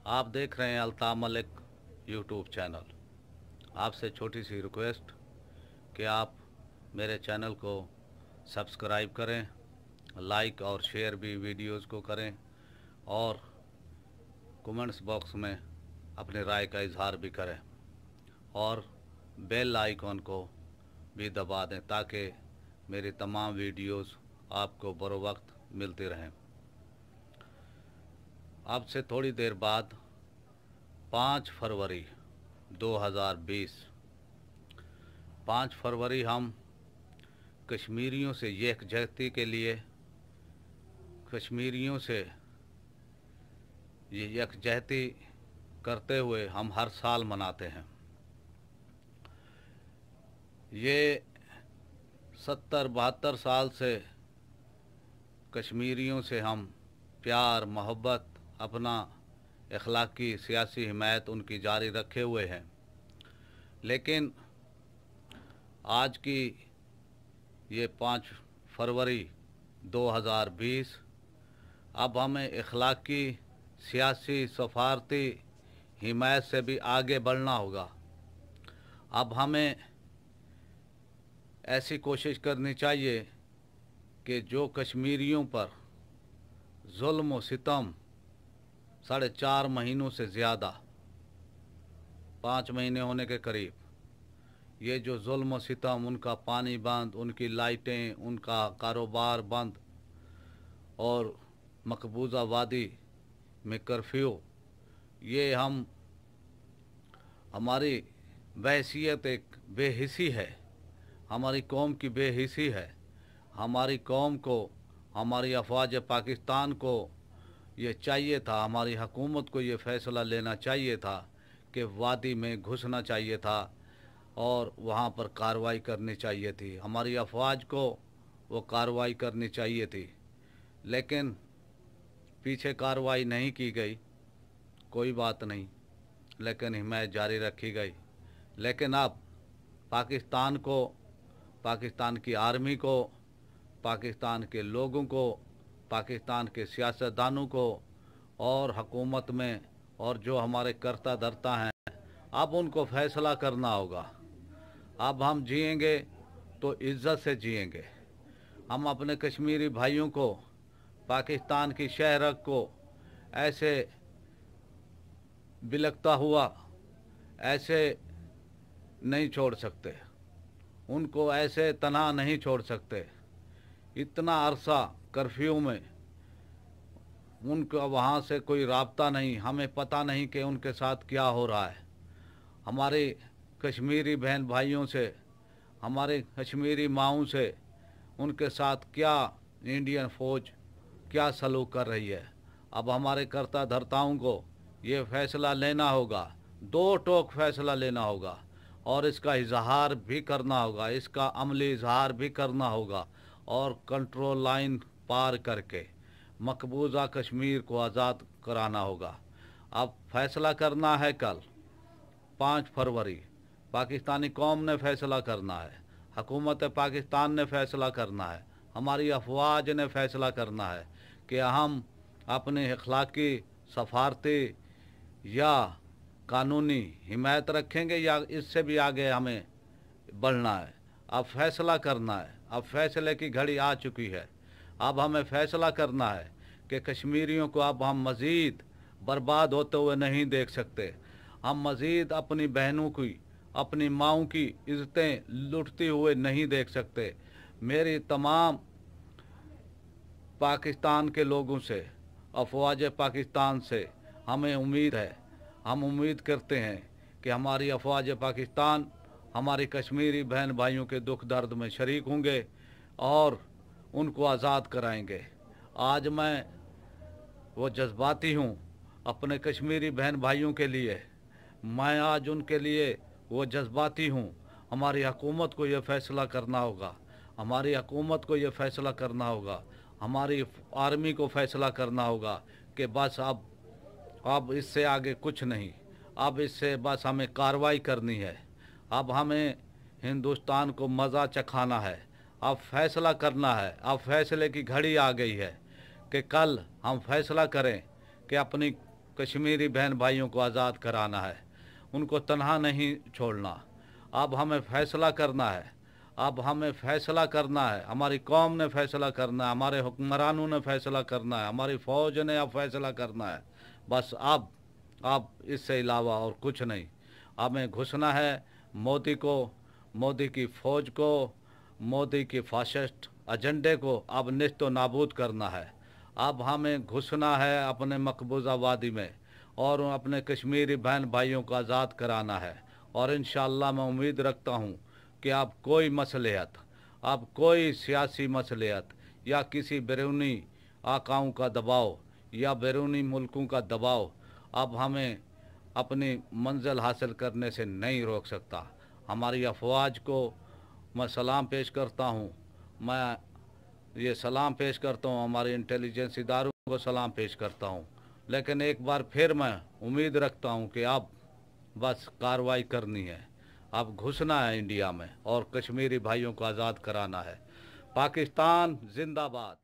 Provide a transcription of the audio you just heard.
आप देख रहे हैं अल्ताफ़ मलिक यूट्यूब चैनल। आपसे छोटी सी रिक्वेस्ट कि आप मेरे चैनल को सब्सक्राइब करें, लाइक और शेयर भी वीडियोस को करें और कमेंट्स बॉक्स में अपनी राय का इजहार भी करें और बेल आइकॉन को भी दबा दें ताकि मेरी तमाम वीडियोस आपको बर वक्त मिलती रहें। अब से थोड़ी देर बाद 5 फरवरी 2020 5 फरवरी हम कश्मीरियों से यकजहती के लिए कश्मीरियों से ये यकजहती करते हुए हम हर साल मनाते हैं। ये 70-72 साल से कश्मीरियों से हम प्यार मोहब्बत अपना अखलाकी सियासी हिमायत उनकी जारी रखे हुए हैं, लेकिन आज की ये 5 फरवरी 2020 अब हमें अखलाकी सियासी सफारती हिमायत से भी आगे बढ़ना होगा। अब हमें ऐसी कोशिश करनी चाहिए कि जो कश्मीरियों पर जुल्म व सितम 4.5 महीनों से ज़्यादा 5 महीने होने के करीब ये जो जुल्म व सितम, उनका पानी बंद, उनकी लाइटें, उनका कारोबार बंद और मकबूजा वादी में कर्फ्यू, ये हमारी बहसीत एक बेहिसी है, हमारी कौम की बेहिसी है। हमारी कौम को, हमारी अफवाज पाकिस्तान को ये चाहिए था, हमारी हुकूमत को ये फ़ैसला लेना चाहिए था कि वादी में घुसना चाहिए था और वहाँ पर कार्रवाई करनी चाहिए थी। हमारी अफवाज को वो कार्रवाई करनी चाहिए थी, लेकिन पीछे कार्रवाई नहीं की गई। कोई बात नहीं, लेकिन हिमायत जारी रखी गई। लेकिन अब पाकिस्तान को, पाकिस्तान की आर्मी को, पाकिस्तान के लोगों को, पाकिस्तान के सियासतदानों को और हुकूमत में और जो हमारे कर्ता धर्ता हैं, अब उनको फ़ैसला करना होगा। अब हम जिएंगे तो इज़्ज़त से जिएंगे। हम अपने कश्मीरी भाइयों को, पाकिस्तान की शहरक को ऐसे बिलखता हुआ ऐसे नहीं छोड़ सकते, उनको ऐसे तनहा नहीं छोड़ सकते। इतना अरसा कर्फ्यू में उनका वहाँ से कोई राब्ता नहीं, हमें पता नहीं कि उनके साथ क्या हो रहा है। हमारे कश्मीरी बहन भाइयों से, हमारे कश्मीरी माओं से, उनके साथ क्या इंडियन फ़ौज क्या सलूक कर रही है। अब हमारे कर्ता धर्ताओं को ये फ़ैसला लेना होगा, दो टोक फ़ैसला लेना होगा और इसका इजहार भी करना होगा, इसका अमली इजहार भी करना होगा और कंट्रोल लाइन पार करके मकबूजा कश्मीर को आज़ाद कराना होगा। अब फ़ैसला करना है कल 5 फरवरी, पाकिस्तानी कौम ने फ़ैसला करना है, हुकूमत पाकिस्तान ने फ़ैसला करना है, हमारी अफवाज ने फ़ैसला करना है कि हम अपने अखलाकी सफारती या कानूनी हिमायत रखेंगे या इससे भी आगे हमें बढ़ना है। अब फ़ैसला करना है, अब फ़ैसले की घड़ी आ चुकी है। अब हमें फ़ैसला करना है कि कश्मीरियों को अब हम मज़ीद बर्बाद होते हुए नहीं देख सकते। हम मज़ीद अपनी बहनों की, अपनी माओं की इज़्ज़तें लुटती हुए नहीं देख सकते। मेरी तमाम पाकिस्तान के लोगों से, अफवाज पाकिस्तान से हमें उम्मीद है, हम उम्मीद करते हैं कि हमारी अफवाज पाकिस्तान हमारी कश्मीरी बहन भाइयों के दुख दर्द में शरीक होंगे और उनको आज़ाद कराएंगे। आज मैं वो जज्बाती हूँ अपने कश्मीरी बहन भाइयों के लिए, मैं आज उनके लिए वो जज्बाती हूँ। हमारी हुकूमत को ये फ़ैसला करना होगा, हमारी हुकूमत को ये फ़ैसला करना होगा, हमारी आर्मी को फ़ैसला करना होगा कि बस अब इससे आगे कुछ नहीं, अब इससे बस हमें कार्रवाई करनी है। अब हमें हिंदुस्तान को मज़ा चखाना है, अब फ़ैसला करना है। अब फ़ैसले की घड़ी आ गई है कि कल हम फैसला करें कि अपनी कश्मीरी बहन भाइयों को आज़ाद कराना है, उनको तन्हा नहीं छोड़ना। अब हमें फैसला करना है, अब हमें फैसला करना है, हमारी कौम ने फैसला करना है, हमारे हुक्मरानों ने फैसला करना है, हमारी फ़ौज ने अब फैसला करना है। बस अब इससे अलावा और कुछ नहीं। हमें घुसना है मोदी को, मोदी की फ़ौज को, मोदी की फाशिस्ट एजेंडे को अब निस्तो नाबूद करना है। अब हमें घुसना है अपने मकबूजा वादी में और अपने कश्मीरी बहन भाइयों को आज़ाद कराना है। और इंशाअल्लाह मैं उम्मीद रखता हूँ कि अब कोई मसलियत, अब कोई सियासी मसलियत या किसी बैरूनी आकाओं का दबाव या बैरूनी मुल्कों का दबाव अब हमें अपनी मंजिल हासिल करने से नहीं रोक सकता। हमारी अफवाज को मैं सलाम पेश करता हूँ, मैं ये सलाम पेश करता हूँ, हमारे इंटेलिजेंस इदारों को सलाम पेश करता हूँ। लेकिन एक बार फिर मैं उम्मीद रखता हूँ कि अब बस कार्रवाई करनी है, अब घुसना है इंडिया में और कश्मीरी भाइयों को आज़ाद कराना है। पाकिस्तान जिंदाबाद।